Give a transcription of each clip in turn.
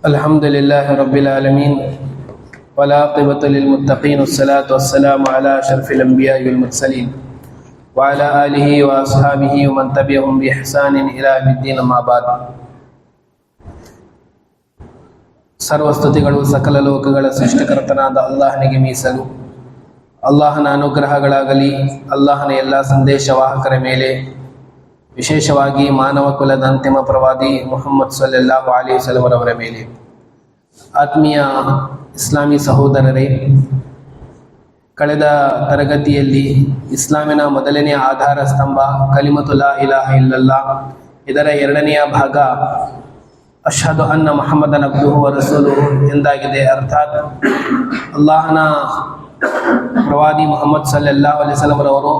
الحمد لله رب العالمين والعاقبة للمتقين والصلاة والسلام على أشرف الأنبياء والمرسلين وعلى آله وأصحابه ومن تبعهم بإحسان إلى يوم الدين أما بعد. ಸರ್ವಸ್ತುತಿಗಳು ಸಕಲ ಲೋಕಗಳ ಸೃಷ್ಟಿಕರ್ತನಾದ ಅಲ್ಲಾಹನಿಗೆ ಮೀಸಲು. ಅಲ್ಲಾಹನ ಅನುಗ್ರಹಗಳಾಗಲಿ ಅಲ್ಲಾಹನ ಎಲ್ಲ ಸಂದೇಶವಾಹಕರ ಮೇಲೆ, ವಿಶೇಷವಾಗಿ ಮಾನವ ಕುಲದ ಅಂತಿಮ ಪ್ರವಾದಿ ಮುಹಮ್ಮದ್ ಸಲ್ಲಲ್ಲಾಹು ಅಲೈಹಿ ವಸಲ್ಲಂ ಅವರ ಮೇಲೆ. ಆತ್ಮೀಯ ಇಸ್ಲಾಮಿ ಸಹೋದರರೇ, ಕಳೆದ ತರಗತಿಯಲ್ಲಿ ಇಸ್ಲಾಮಿನ ಮೊದಲನೆಯ ಆಧಾರ ಸ್ತಂಭ ಕಲಿಮತು ಲಾ ಇಲಾಹ ಇಲ್ಲಲ್ಲಾಹ್, ಇದರ ಎರಡನೆಯ ಭಾಗ ಅಶ್ಹದು ಅನ್ನ ಮುಹಮ್ಮದನ್ ಅಬ್ದುಹು ವ ರಸೂಲುಹು ಎಂದಾಗಿದೆ. ಅರ್ಥಾತ್ ಅಲ್ಲಾಹನ ಪ್ರವಾದಿ ಮುಹಮ್ಮದ್ ಸಲ್ಲಲ್ಲಾಹು ಅಲೈಹಿ ವಸಲ್ಲಂ ಅವರು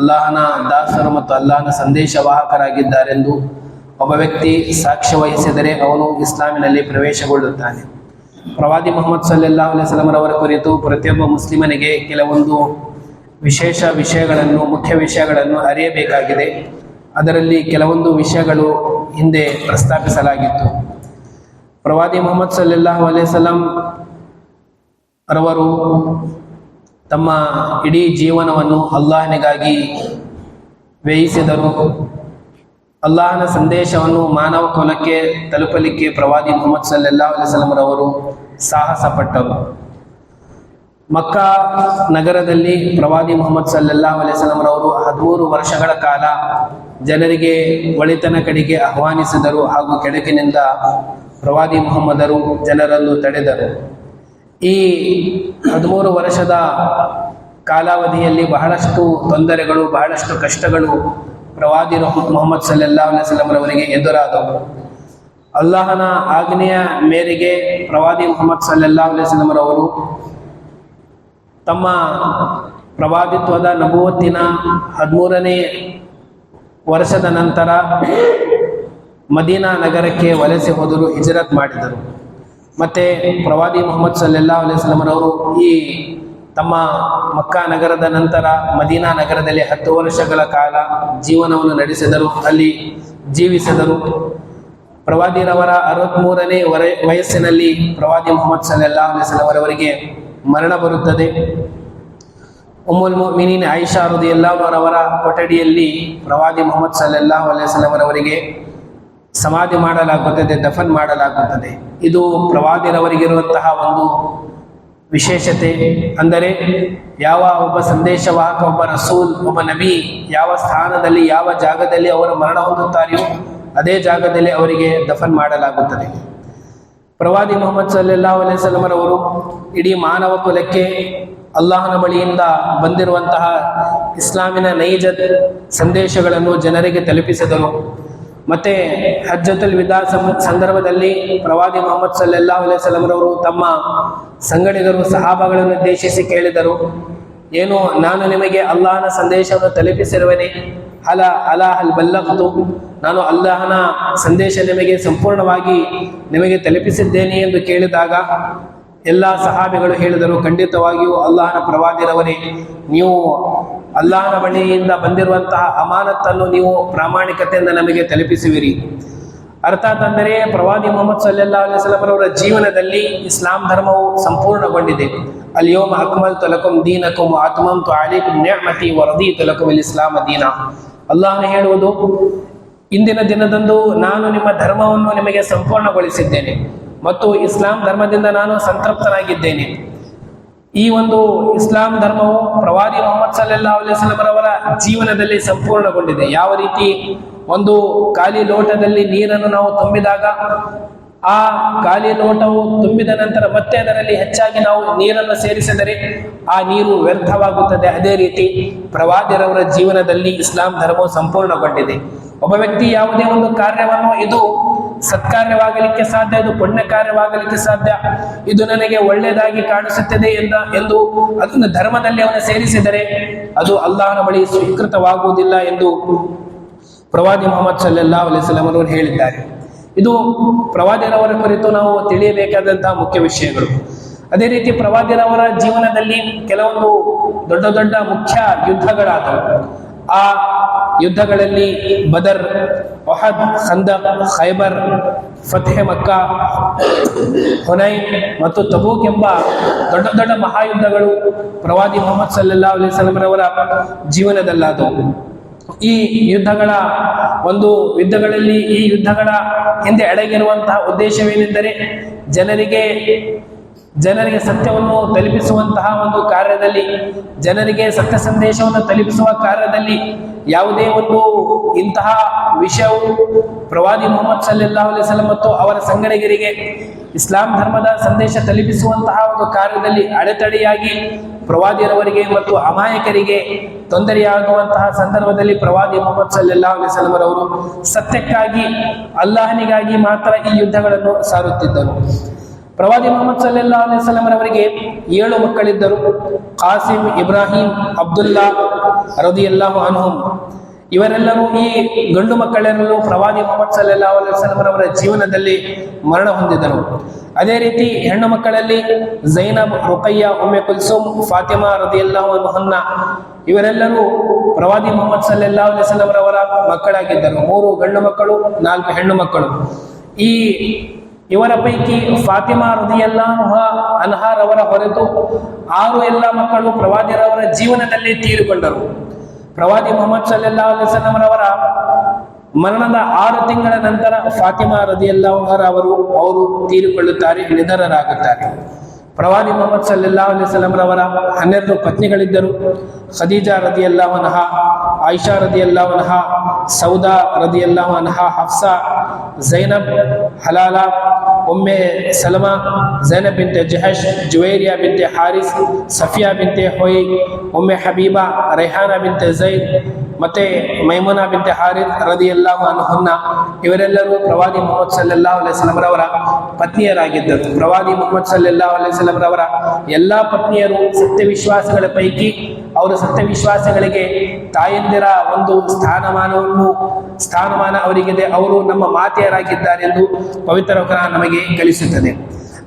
ಅಲ್ಲಾಹನ ದಾಸರು ಮತ್ತು ಅಲ್ಲಾಹನ ಸಂದೇಶವಾಹಕರಾಗಿದ್ದಾರೆಂದು ಒಬ್ಬ ವ್ಯಕ್ತಿ ಸಾಕ್ಷ್ಯ ವಹಿಸಿದರೆ ಅವನು ಇಸ್ಲಾಮಿನಲ್ಲಿ ಪ್ರವೇಶಗೊಳ್ಳುತ್ತಾನೆ. ಪ್ರವಾದಿ ಮುಹಮ್ಮದ್ ಸಲ್ಲಲ್ಲಾಹು ಅಲೈಹಿ ವಸಲ್ಲಂ ಅವರ ಕುರಿತು ಪ್ರತಿಯೊಬ್ಬ ಮುಸ್ಲಿಮನಿಗೆ ಕೆಲವೊಂದು ಮುಖ್ಯ ವಿಷಯಗಳನ್ನು ಅರಿಯಬೇಕಾಗಿದೆ. ಅದರಲ್ಲಿ ಕೆಲವೊಂದು ವಿಷಯಗಳು ಹಿಂದೆ ಪ್ರಸ್ತಾಪಿಸಲಾಗಿತ್ತು. ಪ್ರವಾದಿ ಮುಹಮ್ಮದ್ ಸಲ್ಲಲ್ಲಾಹು ಅಲೈಹಿ ವಸಲ್ಲಂ ರವರು ತಮ್ಮ ಇಡೀ ಜೀವನವನ್ನು ಅಲ್ಲಾಹನಿಗಾಗಿ ವ್ಯಯಿಸಿದರು. ಅಲ್ಲಾಹನ ಸಂದೇಶವನ್ನು ಮಾನವ ಕುಲಕ್ಕೆ ತಲುಪಲಿಕ್ಕೆ ಪ್ರವಾದಿ ಮುಹಮ್ಮದ್ ಸಲ್ಲಲ್ಲಾಹು ಅಲೈಹಿ ವಸಲ್ಲಂ ರವರು ಸಾಹಸ ಪಟ್ಟರು. ಮಕ್ಕಾ ನಗರದಲ್ಲಿ ಪ್ರವಾದಿ ಮುಹಮ್ಮದ್ ಸಲ್ಲಲ್ಲಾಹು ಅಲೈಹಿ ವಸಲ್ಲಂ ರವರು 13 ವರ್ಷಗಳ ಕಾಲ ಜನರಿಗೆ ಒಳಿತನ ಕಡೆಗೆ ಆಹ್ವಾನಿಸಿದರು ಹಾಗೂ ಕೆಡುಕಿನಿಂದ ಪ್ರವಾದಿ ಮುಹಮ್ಮದರು ಜನರನ್ನು ತಡೆದರು. ಈ 13 ವರ್ಷದ ಕಾಲಾವಧಿಯಲ್ಲಿ ಬಹಳಷ್ಟು ತೊಂದರೆಗಳು, ಬಹಳಷ್ಟು ಕಷ್ಟಗಳು ಪ್ರವಾದಿ ಮುಹಮ್ಮದ್ ಸಲ್ಲಲ್ಲಾಹು ಅಲೈಹಿ ವಸಲ್ಲಂ ರವರಿಗೆ ಎದುರಾದವು. ಅಲ್ಲಾಹನ ಆಜ್ಞೆಯ ಮೇರೆಗೆ ಪ್ರವಾದಿ ಮುಹಮ್ಮದ್ ಸಲ್ಲಲ್ಲಾಹು ಅಲೈಹಿ ವಸಲ್ಲಂ ರವರು ತಮ್ಮ ಪ್ರವಾದಿತ್ವದ ನಬುವತ್ತಿನ 13ನೇ ವರ್ಷದ ನಂತರ ಮದೀನಾ ನಗರಕ್ಕೆ ವಲಸೆ ಹೋದರು, ಹಿಜರತ್ ಮಾಡಿದರು. ಮತ್ತೆ ಪ್ರವಾದಿ ಮುಹಮ್ಮದ್ ಸಲ್ಲಲ್ಲಾಹು ಅಲೈಹಿ ವಸಲ್ಲಂ ರವರು ಈ ತಮ್ಮ ಮಕ್ಕಾ ನಗರದ ನಂತರ ಮದೀನಾ ನಗರದಲ್ಲಿ 10 ವರ್ಷಗಳ ಕಾಲ ಜೀವನವನ್ನು ನಡೆಸಿದರು, ಅಲ್ಲಿ ಜೀವಿಸಿದರು. ಪ್ರವಾದಿರವರ 63ನೇ ವಯಸ್ಸಿನಲ್ಲಿ ಪ್ರವಾದಿ ಮುಹಮ್ಮದ್ ಸಲ್ಲಲ್ಲಾಹು ಅಲೈಹಿ ವಸಲ್ಲಂ ಅವರಿಗೆ ಮರಣ ಬರುತ್ತದೆ. ಉಮ್ಮುಲ್ ಮುಮಿನೀನ್ ಆಯಿಷಾ ರದಿಯಲ್ಲಾಹು ಅವರ ಕೊಠಡಿಯಲ್ಲಿ ಪ್ರವಾದಿ ಮುಹಮ್ಮದ್ ಸಲ್ಲಲ್ಲಾಹು ಅಲೈಹಿ ವಸಲ್ಲಂ ಅವರಿಗೆ ಸಮಾಧಿ ಮಾಡಲಾಗುತ್ತದೆ, ದಫನ್ ಮಾಡಲಾಗುತ್ತದೆ. ಇದು ಪ್ರವಾದಿರವರಿಗಿರುವಂತಹ ಒಂದು ವಿಶೇಷತೆ. ಅಂದರೆ ಯಾವ ಒಬ್ಬ ಸಂದೇಶವಾಹಕ, ಒಬ್ಬ ರಸೂಲ್, ಒಬ್ಬ ನಬಿ ಯಾವ ಸ್ಥಾನದಲ್ಲಿ, ಯಾವ ಜಾಗದಲ್ಲಿ ಅವರು ಮರಣ ಹೊಂದುತ್ತಾರೆಯೋ ಅದೇ ಜಾಗದಲ್ಲಿ ಅವರಿಗೆ ದಫನ್ ಮಾಡಲಾಗುತ್ತದೆ. ಪ್ರವಾದಿ ಮುಹಮ್ಮದ್ ಸಲ್ಲಲ್ಲಾಹು ಅಲೈಹಿ ವಸಲ್ಲಂ ಅವರು ಇಡೀ ಮಾನವ ಕುಲಕ್ಕೆ ಅಲ್ಲಾಹನ ಬಳಿಯಿಂದ ಬಂದಿರುವಂತಹ ಇಸ್ಲಾಮಿನ ನೈಜ ಸಂದೇಶಗಳನ್ನು ಜನರಿಗೆ ತಲುಪಿಸಿದರು. ಮತ್ತೆ ಹಜ್ಜತುಲ್ ವಿದಾ ಸಂದರ್ಭದಲ್ಲಿ ಪ್ರವಾದಿ ಮುಹಮ್ಮದ್ ಸಲ್ಲಲ್ಲಾಹು ಅಲೈಹಿ ವಸಲ್ಲಂ ರವರು ತಮ್ಮ ಸಂಗಡಿಗರು ಸಹಾಬಾಗಳನ್ನು ಉದ್ದೇಶಿಸಿ ಕೇಳಿದರು, ಏನು ನಾನು ನಿಮಗೆ ಅಲ್ಲಾಹನ ಸಂದೇಶವನ್ನು ತಲುಪಿಸಿರುವೆನೆ? ಹಲ್ ಬಲ್ಲಗ್ತು, ನಾನು ಅಲ್ಲಾಹನ ಸಂದೇಶ ನಿಮಗೆ ಸಂಪೂರ್ಣವಾಗಿ ನಿಮಗೆ ತಲುಪಿಸಿದ್ದೇನೆ ಎಂದು ಕೇಳಿದಾಗ ಎಲ್ಲ ಸಹಾಬಿಗಳು ಹೇಳಿದರು, ಖಂಡಿತವಾಗಿಯೂ ಅಲ್ಲಾಹನ ಪ್ರವಾದಿರವರೇ, ನೀವು ಅಲ್ಲಾಹನ ಬಳಿಯಿಂದ ಬಂದಿರುವಂತಹ ಅಮಾನತ್ತನ್ನು ನೀವು ಪ್ರಾಮಾಣಿಕತೆಯಿಂದ ನಮಗೆ ತಲುಪಿಸುವಿರಿ. ಅರ್ಥಾತ್ ಅಂದರೆ ಪ್ರವಾದಿ ಮುಹಮ್ಮದ್ ಸಲ್ಲಲ್ಲಾಹು ಅಲೈಹಿ ವಸಲ್ಲಂ ಅವರ ಜೀವನದಲ್ಲಿ ಇಸ್ಲಾಂ ಧರ್ಮವು ಸಂಪೂರ್ಣಗೊಂಡಿದೆ. ಅಲ್ಯೌಮ ಅಕ್ಮಲ್ತು ಲಕುಂ ದೀನಕುಂ ವ ಅತ್ಮಮ್ತು ಅಲೈಕುಂ ನಿಅಮತಿ ವ ರದೀತು ಲಕುಂ ಅಲ್ ಇಸ್ಲಾಮ ದೀನ. ಅಲ್ಲಾಹನು ಹೇಳುವುದು, ಇಂದಿನ ದಿನದಂದು ನಾನು ನಿಮ್ಮ ಧರ್ಮವನ್ನು ನಿಮಗೆ ಸಂಪೂರ್ಣಗೊಳಿಸಿದ್ದೇನೆ ಮತ್ತು ಇಸ್ಲಾಂ ಧರ್ಮದಿಂದ ನಾನು ಸಂತೃಪ್ತನಾಗಿದ್ದೇನೆ. ಈ ಒಂದು ಇಸ್ಲಾಂ ಧರ್ಮವು ಪ್ರವಾದಿ ಮುಹಮ್ಮದ್ ಸಲ್ಲಲ್ಲಾಹು ಅಲೈಹಿ ವಸಲ್ಲಂ ಅವರ ಜೀವನದಲ್ಲಿ ಸಂಪೂರ್ಣಗೊಂಡಿದೆ. ಯಾವ ರೀತಿ ಒಂದು ಖಾಲಿ ಲೋಟದಲ್ಲಿ ನೀರನ್ನು ನಾವು ತುಂಬಿದಾಗ ಆ ಖಾಲಿ ಲೋಟವು ತುಂಬಿದ ನಂತರ ಮತ್ತೆ ಅದರಲ್ಲಿ ಹೆಚ್ಚಾಗಿ ನಾವು ನೀರನ್ನು ಸೇರಿಸಿದರೆ ಆ ನೀರು ವ್ಯರ್ಥವಾಗುತ್ತದೆ, ಅದೇ ರೀತಿ ಪ್ರವಾದಿರವರ ಜೀವನದಲ್ಲಿ ಇಸ್ಲಾಂ ಧರ್ಮವು ಸಂಪೂರ್ಣಗೊಂಡಿದೆ. ಒಬ್ಬ ವ್ಯಕ್ತಿ ಯಾವುದೇ ಒಂದು ಕಾರ್ಯವನ್ನು, ಇದು ಸತ್ಕಾರ್ಯವಾಗಲಿಕ್ಕೆ ಸಾಧ್ಯ, ಇದು ಪುಣ್ಯ ಕಾರ್ಯವಾಗಲಿಕ್ಕೆ ಸಾಧ್ಯ, ಇದು ನನಗೆ ಒಳ್ಳೆಯದಾಗಿ ಕಾಣಿಸುತ್ತದೆ ಎಂದು ಅದನ್ನು ಧರ್ಮದಲ್ಲಿ ಅವನು ಸೇರಿಸಿದರೆ ಅದು ಅಲ್ಲಾಹನ ಬಳಿ ಸ್ವೀಕೃತವಾಗುವುದಿಲ್ಲ ಎಂದು ಪ್ರವಾದಿ ಮುಹಮ್ಮದ್ ಸಲ್ಲಲ್ಲಾಹು ಅಲೈಹಿ ವಸಲ್ಲಂ ಅವರು ಹೇಳಿದ್ದಾರೆ. ಇದು ಪ್ರವಾದಿರವರ ಕುರಿತು ನಾವು ತಿಳಿಯಬೇಕಾದಂತಹ ಮುಖ್ಯ ವಿಷಯಗಳು. ಅದೇ ರೀತಿ ಪ್ರವಾದಿರವರ ಜೀವನದಲ್ಲಿ ಕೆಲವೊಂದು ದೊಡ್ಡ ದೊಡ್ಡ ಮುಖ್ಯ ಯುದ್ಧಗಳಾದವು. ಆ ಯುದ್ಧಗಳಲ್ಲಿ ಬದರ್, ಒಹದ್, ಖಂದಕ್, ಖೈಬರ್, ಫತ್ಹೆ ಮಕ್ಕಾ, ಹುನೈನ್ ಮತ್ತು ತಬೂಕ್ ಎಂಬ ದೊಡ್ಡ ದೊಡ್ಡ ಮಹಾಯುದ್ಧಗಳು ಪ್ರವಾದಿ ಮುಹಮ್ಮದ್ ಸಲ್ಲಲ್ಲಾಹು ಅಲೈಹಿ ವಸಲ್ಲಂ ರವರ ಜೀವನದಲ್ಲಾದವು. ಈ ಯುದ್ಧಗಳಲ್ಲಿ ಈ ಯುದ್ಧಗಳ ಹಿಂದೆ ಅಡಗಿರುವಂತಹ ಉದ್ದೇಶವೇನೆಂದರೆ ಜನರಿಗೆ ಸತ್ಯವನ್ನು ತಲುಪಿಸುವಂತಹ ಒಂದು ಕಾರ್ಯದಲ್ಲಿ, ಜನರಿಗೆ ಸತ್ಯ ಸಂದೇಶವನ್ನು ತಲುಪಿಸುವ ಕಾರ್ಯದಲ್ಲಿ ಯಾವುದೇ ಒಂದು ಇಂತಹ ವಿಷಯವು ಪ್ರವಾದಿ ಮುಹಮ್ಮದ್ ಸಲ್ಲಲ್ಲಾಹು ಅಲೈಹಿ ವಸಲ್ಲಂ ಮತ್ತು ಅವರ ಸಂಗಡಿಗರಿಗೆ ಇಸ್ಲಾಂ ಧರ್ಮದ ಸಂದೇಶ ತಲುಪಿಸುವಂತಹ ಒಂದು ಕಾರ್ಯದಲ್ಲಿ ಅಡೆತಡೆಯಾಗಿ ಪ್ರವಾದಿಯವರಿಗೆ ಮತ್ತು ಅಮಾಯಕರಿಗೆ ತೊಂದರೆಯಾಗುವಂತಹ ಸಂದರ್ಭದಲ್ಲಿ ಪ್ರವಾದಿ ಮುಹಮ್ಮದ್ ಸಲ್ಲಲ್ಲಾಹು ಅಲೈಹಿ ವಸಲ್ಲಂ ರವರು ಸತ್ಯಕ್ಕಾಗಿ, ಅಲ್ಲಾಹನಿಗಾಗಿ ಮಾತ್ರ ಈ ಯುದ್ಧಗಳನ್ನು ಸಾರುತ್ತಿದ್ದರು. ಪ್ರವಾದಿ ಮುಹಮ್ಮದ್ ಸಲ್ಲಲ್ಲಾಹು ಅಲೈಹಿ ವಸಲ್ಲಂ ರವರಿಗೆ 7 ಮಕ್ಕಳಿದ್ದರು. ಕಾಸಿಂ, ಇಬ್ರಾಹಿಂ, ಅಬ್ದುಲ್ಲಾ ರದಿಯಲ್ಲಾಹು ಅನ್ಹುಂ. ಇವರೆಲ್ಲರೂ, ಈ ಗಂಡು ಮಕ್ಕಳೆಲ್ಲರೂ ಪ್ರವಾದಿ ಮುಹಮ್ಮದ್ ಸಲ್ಲಲ್ಲಾಹು ಅಲೈಹಿ ವಸಲ್ಲಂ ರವರ ಜೀವನದಲ್ಲಿ ಮರಣ ಹೊಂದಿದರು. ಅದೇ ರೀತಿ ಹೆಣ್ಣು ಮಕ್ಕಳಲ್ಲಿ ಝೈನಬ್, ರುಕಯ್ಯ, ಉಮ್ಮೆ ಕುಲ್ಸೂಮ್, ಫಾತಿಮಾ ರದಿಯಲ್ಲಾಹು ಅನ್ಹುನ್ನ ಇವರೆಲ್ಲರೂ ಪ್ರವಾದಿ ಮುಹಮ್ಮದ್ ಸಲ್ಲಲ್ಲಾಹು ಅಲೈಹಿ ವಸಲ್ಲಂ ರವರ ಮಕ್ಕಳಾಗಿದ್ದರು. 3 ಗಂಡು ಮಕ್ಕಳು, 4 ಹೆಣ್ಣು ಮಕ್ಕಳು. ಇವರ ಪೈಕಿ ಫಾತಿಮಾ ರದಿಯಲ್ಲಾಹು ಅನ್ಹಾರವರ ಹೊರತು 6 ಎಲ್ಲ ಮಕ್ಕಳು ಪ್ರವಾದಿರವರ ಜೀವನದಲ್ಲಿ ತೀರಿಕೊಂಡರು. ಪ್ರವಾದಿ ಮುಹಮ್ಮದ್ ಸಲ್ಲಲ್ಲಾಹು ಅಲೈಹಿ ವಸಲ್ಲಂ ರವರ ಮರಣದ 6 ತಿಂಗಳ ನಂತರ ಫಾತಿಮಾ ರದಿಯಲ್ಲಾಹು ಅನ್ಹಾ ಅವರು ತೀರಿಕೊಳ್ಳುತ್ತಾರೆ, ನಿಧನರಾಗುತ್ತಾರೆ. ಪ್ರವಾದಿ ಮುಹಮ್ಮದ್ ಸಲ್ಲಲ್ಲಾಹು ಅಲೈಹಿ ವಸಲ್ಲಂ ರವರ 12 ಪತ್ನಿಗಳಿದ್ದರು. ಖದೀಜಾ ರದಿಯಲ್ಲಾಹು ಅನ್ಹಾ, ಆಯಿಷಾ ರದಿಯಲ್ಲಾಹು ಅನ್ಹಾ, ಸೌದಾ ರದಿಯಲ್ಲಾಹು ಅನ್ಹಾ, ಹಫ್ಸಾ, ಝೈನಬ್, ಹಲಾಲಾ, ಉಮ್ಮೆ ಸಲಮಾ, ಝೈನಬ್ ಬಿಂತೆ ಜಹಶ್, ಜುವೈರಿಯಾ ಬಿಂತೆ ಹಾರಿಸ್, ಸಫಿಯಾ ಬಿಂತೆ ಹೊಯ್, ಉಮ್ಮೆ ಹಬೀಬಾ, ರೈಹಾನಾ ಬಿಂತೆ ಝೈದ್ ಮತ್ತೆ ಮೈಮುನಾ ಬಿಂತೆ ಹಾರಿಸ್ ರದಿಯಲ್ಲಾಹು ಅನ್ಹುನ್ನ ಇವರೆಲ್ಲರೂ ಪ್ರವಾದಿ ಮುಹಮ್ಮದ್ ಸಲ್ಲಲ್ಲಾಹು ಅಲೈಹಿ ವಸಲ್ಲಂ ರವರ ಪತ್ನಿಯರಾಗಿದ್ದರು. ಪ್ರವಾದಿ ಮುಹಮ್ಮದ್ ಸಲ್ಲಲ್ಲಾಹು ಅಲೈಹಿ ವಸಲ್ಲಂ ರವರ ಎಲ್ಲಾ ಪತ್ನಿಯರು ಸತ್ಯವಿಶ್ವಾಸಗಳ ಪೈಕಿ, ಅವರು ಸತ್ಯವಿಶ್ವಾಸಗಳಿಗೆ ತಾಯಂದಿರ ಒಂದು ಸ್ಥಾನಮಾನ ಅವರಿಗಿದೆ. ಅವರು ನಮ್ಮ ಮಾತೆಯರಾಗಿದ್ದಾರೆ ಎಂದು ಪವಿತ್ರ ಕುರಾನ್ ನಮಗೆ ಕಲಿಸುತ್ತದೆ.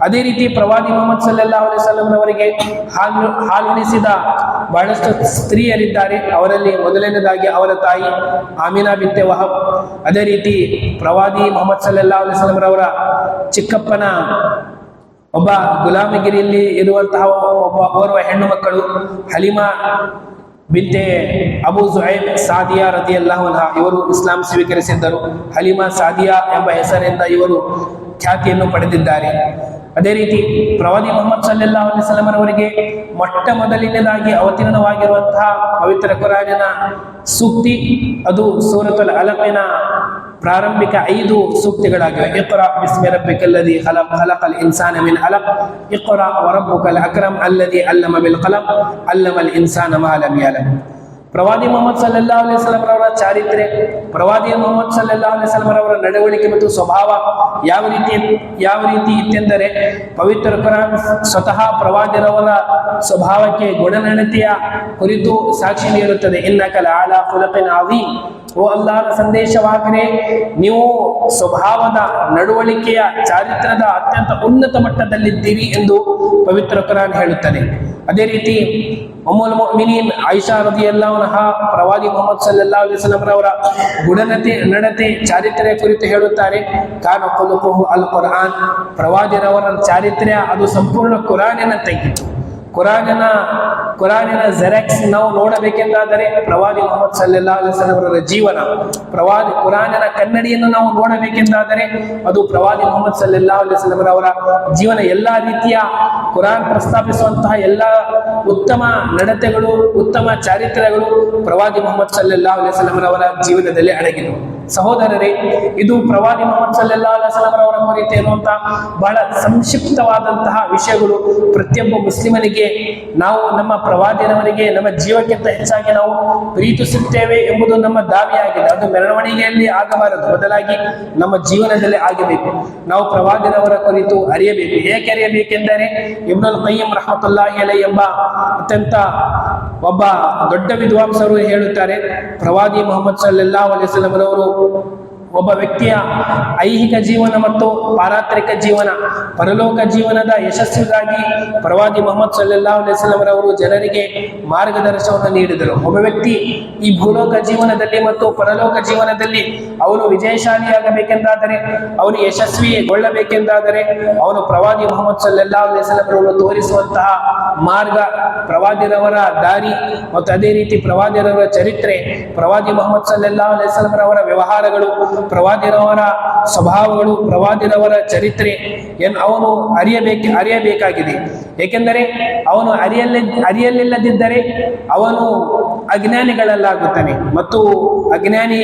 ಅದೇ ರೀತಿ ಪ್ರವಾದಿ ಮುಹಮ್ಮದ್ ಸಲ್ಲಲ್ಲಾಹು ಅಲೈಹಿ ವಸಲ್ಲಂ ರವರಿಗೆ ಹಾಲುಣಿಸಿದ ಬಹಳಷ್ಟು ಸ್ತ್ರೀಯರಿದ್ದಾರೆ. ಅವರಲ್ಲಿ ಮೊದಲನೇದಾಗಿ ಅವರ ತಾಯಿ ಆಮಿನಾ ಬಿಂತೆ ವಹಬ್. ಅದೇ ರೀತಿ ಪ್ರವಾದಿ ಮುಹಮ್ಮದ್ ಸಲ್ಲಲ್ಲಾಹು ಅಲೈಹಿ ವಸಲ್ಲಂ ರವರ ಚಿಕ್ಕಪ್ಪನ ಒಬ್ಬ ಗುಲಾಮಗಿರಿಯಲ್ಲಿ ಇರುವಂತಹ ಓರ್ವ ಹೆಣ್ಣು ಮಕ್ಕಳು ಹಲೀಮಾ ಬಿಂತೆ ಅಬು ಜುಹೈಬ್ ಸಾದಿಯಾ ರದಿಯಲ್ಲಾಹು ಅನ್ಹಾ. ಇವರು ಇಸ್ಲಾಂ ಸ್ವೀಕರಿಸಿದ್ದರು. ಹಲೀಮಾ ಸಾದಿಯಾ ಎಂಬ ಹೆಸರಿನಿಂದ ಇವರು ಖ್ಯಾತಿಯನ್ನು ಪಡೆದಿದ್ದಾರೆ. ಅದೇ ರೀತಿ ಪ್ರವಾದಿ ಮುಹಮ್ಮದ್ ಸಲ್ಲಲ್ಲಾಹು ಅಲೈಹಿ ವಸಲ್ಲಂ ರವರಿಗೆ ಮೊಟ್ಟ ಮೊದಲನೇದಾಗಿ ಅವತೀರ್ಣವಾಗಿರುವಂತಹ ಪವಿತ್ರ ಕುರಾನಿನ ಸೂಕ್ತಿ ಅದು ಸೂರತುಲ್ ಅಲಕ್ನ ಪ್ರಾರಂಭಿಕ 5 ಸೂಕ್ತಿಗಳಾಗಿವೆ. ಇಕ್ರಾ ಬಿಸ್ಮಿ ರಬ್ಬಿಕಲ್ಲದಿ ಖಲಕ್, ಖಲಕಲ್ ಇನ್ಸಾನ ಮಿನ್ ಅಲಕ್, ಇಕ್ರಾ ವರಬ್ಬುಕಲ್ ಅಕ್ರಮ್ ಅಲ್ಲದಿ ಅಲ್ಲಮ ಬಿಲ್ ಕಲಂ, ಅಲ್ಲಮಲ್ ಇನ್ಸಾನ ಮಾ ಲಮ್ ಯಅಲಮ್. ಪ್ರವಾದಿ ಮುಹಮ್ಮದ್ ಸಲ್ಲಲ್ಲಾಹು ಅಲೈಹಿ ವಸಲ್ಲಂ ರವರ ಚಾರಿತ್ರೆ, ಪ್ರವಾದಿ ಮುಹಮ್ಮದ್ ಸಲ್ಲಲ್ಲಾಹು ಅಲೈಹಿ ವಸಲ್ಲಂ ರವರ ನಡವಳಿಕೆ ಮತ್ತು ಸ್ವಭಾವ ಯಾವ ರೀತಿ ಇತ್ತೆಂದರೆ, ಪವಿತ್ರ ಕುರಾನ್ ಸ್ವತಃ ಪ್ರವಾದಿರವರ ಸ್ವಭಾವಕ್ಕೆ, ಗುಣನಡತೆಯ ಕುರಿತು ಸಾಕ್ಷಿ ನೀಡುತ್ತದೆ. ಇನ್ನಕ ಲಅಲಾ ಖುಲುಕಿನ್ ಅಜೀಮ್, ಓ ಅಲ್ಲಾಹನ ಸಂದೇಶವಾಗರೆ ನೀವು ಸ್ವಭಾವದ, ನಡವಳಿಕೆಯ, ಚಾರಿತ್ರದ ಅತ್ಯಂತ ಉನ್ನತ ಮಟ್ಟದಲ್ಲಿದ್ದೀರಿ ಎಂದು ಪವಿತ್ರ ಕುರಾನ್ ಹೇಳುತ್ತದೆ. ಅದೇ ರೀತಿ ಉಮ್ಮುಲ್ ಮುಅ್ಮಿನೀನ್ ಆಯಿಷಾ ರದಿಯಲ್ಲಾಹು ಅನ್ಹಾ ಪ್ರವಾದಿ ಮುಹಮ್ಮದ್ ಸಲ್ಲಲ್ಲಾಹು ಅಲೈಹಿ ವಸಲ್ಲಂ ರವರ ನಡತೆ, ಚಾರಿತ್ರ್ಯ ಕುರಿತು ಹೇಳುತ್ತಾರೆ. ಕಾನ ಖುಲುಖುಹು ಅಲ್ ಕುರ್ಆನ್, ಪ್ರವಾದಿರವರ ಚಾರಿತ್ರ್ಯ ಅದು ಸಂಪೂರ್ಣ ಕುರಾನಿನಂತಾಗಿತ್ತು. ಕುರಾನಿನ ಜೆರಾಕ್ಸ್ ನಾವು ನೋಡಬೇಕೆಂದಾದರೆ ಪ್ರವಾದಿ ಮುಹಮ್ಮದ್ ಸಲ್ಲಲ್ಲಾಹು ಅಲೈಹಿ ವಸಲ್ಲಂ ರವರ ಜೀವನ, ಕುರಾನಿನ ಕನ್ನಡಿಯನ್ನು ನಾವು ನೋಡಬೇಕೆಂದಾದರೆ ಅದು ಪ್ರವಾದಿ ಮುಹಮ್ಮದ್ ಸಲ್ಲಲ್ಲಾಹು ಅಲೈಹಿ ವಸಲ್ಲಂ ರವರ ಜೀವನ. ಎಲ್ಲಾ ರೀತಿಯ ಕುರಾನ್ ಪ್ರಸ್ತಾಪಿಸುವಂತಹ ಎಲ್ಲಾ ಉತ್ತಮ ನಡತೆಗಳು, ಉತ್ತಮ ಚಾರಿತ್ರ್ಯಗಳು ಪ್ರವಾದಿ ಮುಹಮ್ಮದ್ ಸಲ್ಲಲ್ಲಾಹು ಅಲೈಹಿ ವಸಲ್ಲಂ ರವರ ಜೀವನದಲ್ಲಿ ಅಡಗಿದವು. ಸಹೋದರರೇ, ಇದು ಪ್ರವಾದಿ ಮುಹಮ್ಮದ್ ಸಲ್ಲಲ್ಲಾಹು ಅಲೈಹಿ ವಸಲ್ಲಂ ರವರ ಕುರಿತು ಇರುವಂತಹ ಬಹಳ ಸಂಕ್ಷಿಪ್ತವಾದಂತಹ ವಿಷಯಗಳು. ಪ್ರತಿಯೊಬ್ಬ ಮುಸ್ಲಿಮನಿಗೆ ನಾವು ನಮ್ಮ ಪ್ರವಾದಿಯವರಿಗೆ ನಮ್ಮ ಜೀವಕ್ಕಿಂತ ಹೆಚ್ಚಾಗಿ ನಾವು ಪ್ರೀತಿಸುತ್ತೇವೆ ಎಂಬುದು ನಮ್ಮ ದಾವಿಯಾಗಿದೆ. ಅದು ಮೆರವಣಿಗೆಯಲ್ಲಿ ಆಗಬಾರದು, ಬದಲಾಗಿ ನಮ್ಮ ಜೀವನದಲ್ಲಿ ಆಗಬೇಕು. ನಾವು ಪ್ರವಾದಿಯವರ ಕುರಿತು ಅರಿಯಬೇಕು. ಏಕೆ ಅರಿಯಬೇಕೆಂದರೆ ಇಬ್ನುಲ್ ಕಯ್ಯಿಮ್ ರಹಮತುಲ್ಲಾಹಿ ಅಲೈಹಿ ಎಂಬ ಅತ್ಯಂತ ಒಬ್ಬ ದೊಡ್ಡ ವಿದ್ವಾಂಸರು ಹೇಳುತ್ತಾರೆ, ಪ್ರವಾದಿ ಮುಹಮ್ಮದ್ ಸಲ್ಲಲ್ಲಾಹು ಅಲೈಹಿ ವಸಲ್ಲಂ ರವರು ಒಬ್ಬ ವ್ಯಕ್ತಿಯ ಐಹಿಕ ಜೀವನ ಮತ್ತು ಪಾರಾತ್ರಿಕ ಜೀವನ, ಪರಲೋಕ ಜೀವನದ ಯಶಸ್ಸಿಗಾಗಿ ಪ್ರವಾದಿ ಮುಹಮ್ಮದ್ ಸಲ್ಲಲ್ಲಾಹು ಅಲೈಹಿ ವಸಲ್ಲಂ ರವರು ಜನರಿಗೆ ಮಾರ್ಗದರ್ಶನವನ್ನು ನೀಡಿದರು. ಒಬ್ಬ ವ್ಯಕ್ತಿ ಈ ಭೂಲೋಕ ಜೀವನದಲ್ಲಿ ಮತ್ತು ಪರಲೋಕ ಜೀವನದಲ್ಲಿ ಅವನು ವಿಜಯಶಾಲಿಯಾಗಬೇಕೆಂದಾದರೆ, ಅವನು ಯಶಸ್ವಿಗೊಳ್ಳಬೇಕೆಂದಾದರೆ ಅವನು ಪ್ರವಾದಿ ಮುಹಮ್ಮದ್ ಸಲ್ಲಲ್ಲಾಹು ಅಲೈಹಿ ವಸಲ್ಲಂ ರವರು ತೋರಿಸುವಂತಹ ಮಾರ್ಗ, ಪ್ರವಾದಿರವರ ದಾರಿ ಮತ್ತು ಅದೇ ರೀತಿ ಪ್ರವಾದಿರವರ ಚರಿತ್ರೆ, ಪ್ರವಾದಿ ಮುಹಮ್ಮದ್ ಸಲ್ಲಲ್ಲಾಹು ಅಲೈಹಿ ವಸಲ್ಲಂ ರವರ ವ್ಯವಹಾರಗಳು, ಪ್ರವಾದಿರವರ ಸ್ವಭಾವಗಳು, ಪ್ರವಾದಿರವರ ಚರಿತ್ರೆ ಅವನು ಅರಿಯಬೇಕಾಗಿದೆ. ಏಕೆಂದರೆ ಅವನು ಅರಿಯಲಿಲ್ಲದಿದ್ದರೆ ಅವನು ಅಜ್ಞಾನಿಗಳಲ್ಲಾಗುತ್ತಾನೆ ಮತ್ತು ಅಜ್ಞಾನಿ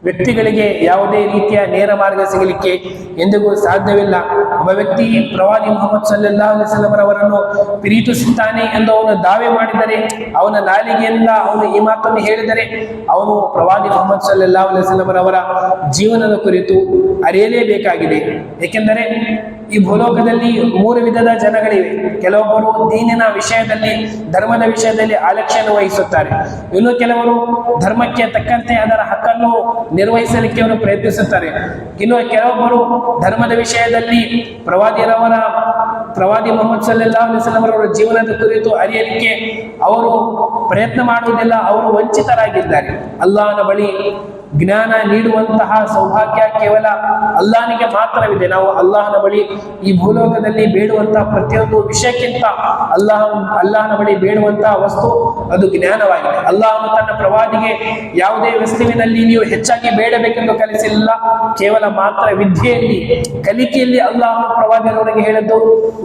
ವ್ಯಕ್ತಿಗಳಿಗೆ ಯಾವುದೇ ರೀತಿಯ ನೇರ ಮಾರ್ಗ ಸಿಗಲಿಕ್ಕೆ ಎಂದಿಗೂ ಸಾಧ್ಯವಿಲ್ಲ. ಒಬ್ಬ ವ್ಯಕ್ತಿ ಪ್ರವಾದಿ ಮುಹಮ್ಮದ್ ಸಲ್ಲಲ್ಲಾಹು ಅಲೈಹಿ ವಸಲ್ಲಂ ರವರನ್ನು ಪ್ರೀತಿಸುತ್ತಾನೆ ಎಂದು ಅವನು ದಾವೆ ಮಾಡಿದರೆ, ಅವನ ನಾಲಿಗೆಯಿಂದ ಅವನು ಈ ಮಾತನ್ನು ಹೇಳಿದರೆ, ಅವನು ಪ್ರವಾದಿ ಮುಹಮ್ಮದ್ ಸಲ್ಲಲ್ಲಾಹು ಅಲೈಹಿ ವಸಲ್ಲಂ ರವರ ಜೀವನದ ಕುರಿತು ಅರಿಯಲೇಬೇಕಾಗಿದೆ. ಏಕೆಂದರೆ ಈ ಭೂಲೋಕದಲ್ಲಿ 3 ವಿಧದ ಜನಗಳಿವೆ. ಕೆಲವೊಬ್ಬರು ದೀನಿನ ವಿಷಯದಲ್ಲಿ, ಧರ್ಮದ ವಿಷಯದಲ್ಲಿ ಅಲಕ್ಷ್ಯವನ್ನು ವಹಿಸುತ್ತಾರೆ. ಇನ್ನು ಕೆಲವರು ಧರ್ಮಕ್ಕೆ ತಕ್ಕಂತೆ ಅದರ ಹಕ್ಕನ್ನು ನಿರ್ವಹಿಸಲಿಕ್ಕೆ ಅವರು ಪ್ರಯತ್ನಿಸುತ್ತಾರೆ. ಇನ್ನು ಕೆಲವೊಬ್ಬರು ಧರ್ಮದ ವಿಷಯದಲ್ಲಿ ಪ್ರವಾದಿ ಮುಹಮ್ಮದ್ ಸಲ್ಲಲ್ಲಾಹು ಅಲೈಹಿ ವಸಲ್ಲಂ ಅವರ ಜೀವನದ ಕುರಿತು ಅರಿಯಲಿಕ್ಕೆ ಅವರು ಪ್ರಯತ್ನ ಮಾಡುವುದಿಲ್ಲ. ಅವರು ವಂಚಿತರಾಗಿದ್ದಾರೆ. ಅಲ್ಲಾಹನ ಬಳಿ ಜ್ಞಾನ ನೀಡುವಂತಹ ಸೌಭಾಗ್ಯ ಕೇವಲ ಅಲ್ಲಾಹನಿಗೆ ಮಾತ್ರವಿದೆ. ನಾವು ಅಲ್ಲಾಹನ ಬಳಿ ಈ ಭೂಲೋಕದಲ್ಲಿ ಬೇಡುವಂತಹ ಪ್ರತಿಯೊಂದು ವಿಷಯಕ್ಕಿಂತ ಅಲ್ಲಾಹನ ಬಳಿ ಬೇಡುವಂತಹ ವಸ್ತು ಅದು ಜ್ಞಾನವಾಗಿದೆ. ಅಲ್ಲಾಹನು ತನ್ನ ಪ್ರವಾದಿಗೆ ಯಾವುದೇ ವಸ್ತುವಿನಲ್ಲಿ ನೀವು ಹೆಚ್ಚಾಗಿ ಬೇಡಬೇಕೆಂದು ಕಲಿಸಿಲ್ಲ. ಕೇವಲ ಮಾತ್ರ ವಿದ್ಯೆಯಲ್ಲಿ, ಕಲಿಕೆಯಲ್ಲಿ ಅಲ್ಲಾಹನು ಪ್ರವಾದಿರವರಿಗೆ ಹೇಳಿದ್ದು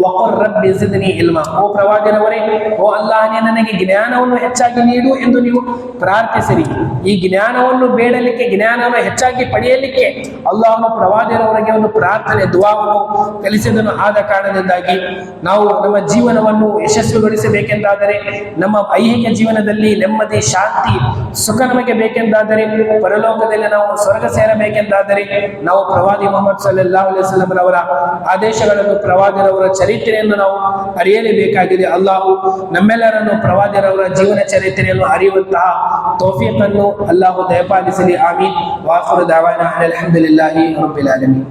ವಖುರ್ ರಬ್ಬಿ ಜಿದ್ನಿ ಇಲ್ಮಾ, ಓ ಪ್ರವಾದಿರವರೇ, ಓ ಅಲ್ಲಾಹನೇ ನನಗೆ ಜ್ಞಾನವನ್ನು ಹೆಚ್ಚಾಗಿ ನೀಡು ಎಂದು ನೀವು ಪ್ರಾರ್ಥಿಸಿರಿ. ಈ ಜ್ಞಾನವನ್ನು ಬೇಡಲಿಕ್ಕೆ, ಜ್ಞಾನವನ್ನು ಹೆಚ್ಚಾಗಿ ಪಡೆಯಲಿಕ್ಕೆ ಅಲ್ಲಾಹನು ಪ್ರವಾದಿರವರಿಗೆ ಒಂದು ಪ್ರಾರ್ಥನೆ, ದುಆವನ್ನು ಕಲಿಸಿದನು. ಆದ ಕಾರಣದಿಂದಾಗಿ ನಾವು ನಮ್ಮ ಜೀವನವನ್ನು ಯಶಸ್ವಿಗೊಳಿಸಬೇಕೆಂದಾದರೆ, ನಮ್ಮ ಐಹಿಕ ಜೀವನದಲ್ಲಿ ನೆಮ್ಮದಿ, ಶಾಂತಿ, ಸುಖ ನಮಗೆ ಬೇಕೆಂದಾದರೆ, ಪರಲೋಕದಲ್ಲಿ ನಾವು ಸ್ವರ್ಗ ಸೇರಬೇಕೆಂದಾದರೆ ನಾವು ಪ್ರವಾದಿ ಮುಹಮ್ಮದ್ ಸಲ್ಲಲ್ಲಾಹು ಅಲೈಹಿ ವಸಲ್ಲಂ ರವರ ಆದೇಶಗಳನ್ನು, ಪ್ರವಾದಿರವರ ಚರಿತ್ರೆಯನ್ನು ನಾವು ಅರಿಯಲೇಬೇಕಾಗಿದೆ. ಅಲ್ಲಾಹು ನಮ್ಮೆಲ್ಲರನ್ನು ಪ್ರವಾದಿರವರ ಜೀವನ ಚರಿತ್ರೆಯನ್ನು ಅರಿಯುವಂತಹ ತೌಫೀಕನ್ನು ಅಲ್ಲಾಹು ದಯಪಾಲಿಸಲಿ. ಆಮೀನ್. ವಾಖಿರು ದಅವಾನಾ ಅಲ್ಹಮ್ದುಲಿಲ್ಲಾಹಿ ರಬ್ಬಿಲ್ ಆಲಮೀನ್.